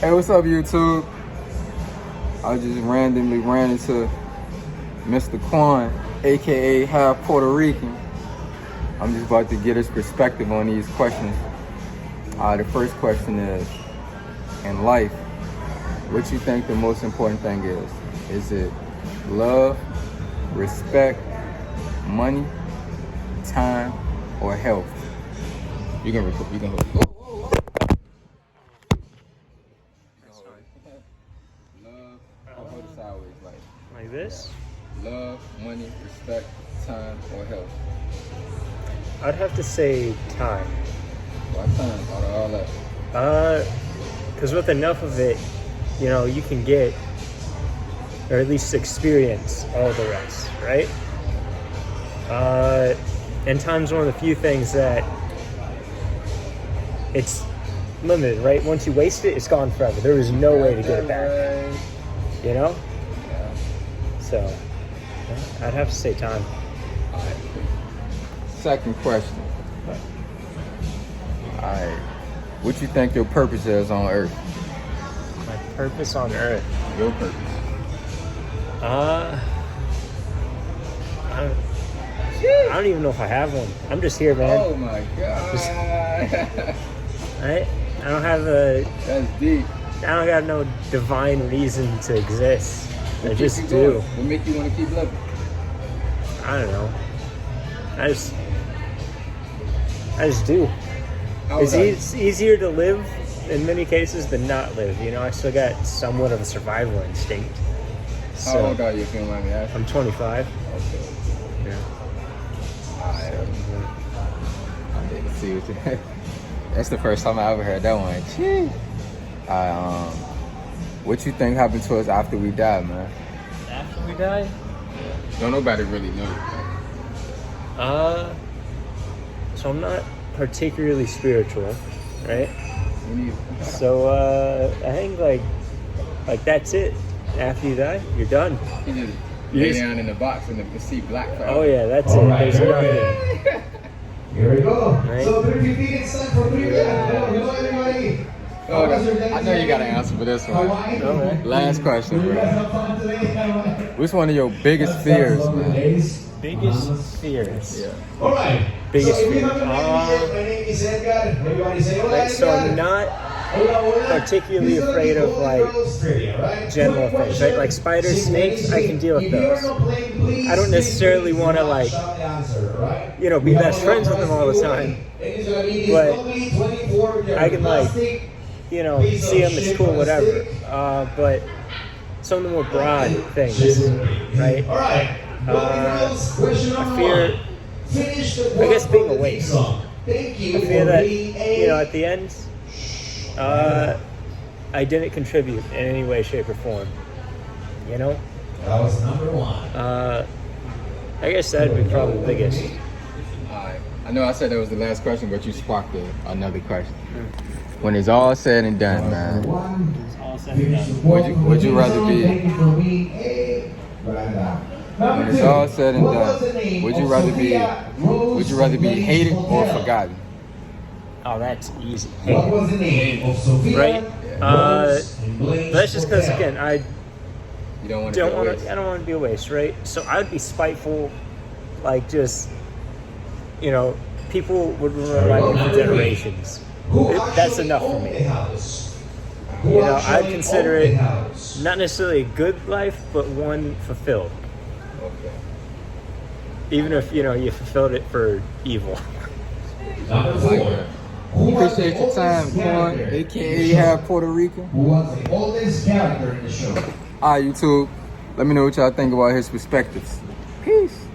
Hey, what's up, YouTube? I just randomly ran into Mr. Quan, aka half Puerto Rican. I'm just about to get his perspective on these questions. The first question is, in life, what you think the most important thing is? Is it love, respect, money, time, or health? You can record. Love, hold it sideways, like this? Love, money, respect, time, or health? I'd have to say time. Why time out of all that? Because with enough of it, you can get, or at least experience all the rest, right? And time's one of the few things that it's limited, right? Once you waste it, it's gone forever. There is no way to get it back. Yeah. So, I'd have to say time. All right. Second question. All right. What you think your purpose is on Earth? My purpose on Earth? Your purpose. I don't even know if I have one. I'm just here, man. Oh my God. Right? I don't have a... That's deep. I don't got no divine reason to exist. I What just keep you do. going? What make you want to keep living? I don't know. I just do. It's easier to live in many cases than not live. I still got somewhat of a survival instinct. How old are you, if you don't mind me asking? I'm 25. Okay. Yeah. Alright. I didn't see what you That's the first time I ever heard that one. Gee. What you think happened to us after we died, man? After we die? Don't nobody really know. So I'm not particularly spiritual, right? Me neither. So I think like that's it. After you die, you're done. You just lay down in the box and see black forever. Oh yeah, that's it. Right. There's nothing. Here we go. Right. So 3:15, it's time for trivia. Hello, everybody. I know you got an answer for this one. Okay. Last question, bro. What's one of your biggest fears, man? Biggest fears. Yeah. All right. Biggest so if you fear. have a minute, my name is Edgar. Everybody say hola, Like, so I'm Edgar. not Hola, hola. particularly This is gonna afraid be of, Golden like, Girls trivia, right? general Quick things, right? question. Like spiders, snakes, I can deal with If you're those. not playing, please I don't necessarily please wanna, do not like, shout the answer, right? be We have best all friends with them all the prize time. giveaway. It is gonna be this But lovely 24 I can, like, plastic see them, it's cool, whatever. But some of the more broad things, right? All right. Golden Girls, question number I fear, one. Finish the I guess, quote being for a the waste. theme song. Thank you I fear for that, being a at the end, I didn't contribute in any way, shape, or form. That was number one. I guess that'd be probably the biggest. Alright. I know I said that was the last question, but you sparked another question. When it's all said and done, man, All said and done. would you rather be? Thank you for being a When it's all said and done, would you rather be hated or forgotten? Oh, that's easy. What was the name of Sophia? Right? Rose, in Blaine's That's just because, Hotel? again, I You don't want to be a waste. I don't want to be a waste, right? So I would be spiteful, like just, people would remember me for generations. Who That's actually enough for owned me. the house? Who I'd actually consider owned it the house? not necessarily a good life, but one fulfilled. Okay. Even if, you fulfilled it for evil. Number four. Who was Appreciate the your time, oldest Quan, character in aka the show? half Puerto Rican. Who was the oldest character in the show? Alright, YouTube. Let me know what y'all think about his perspectives. Peace.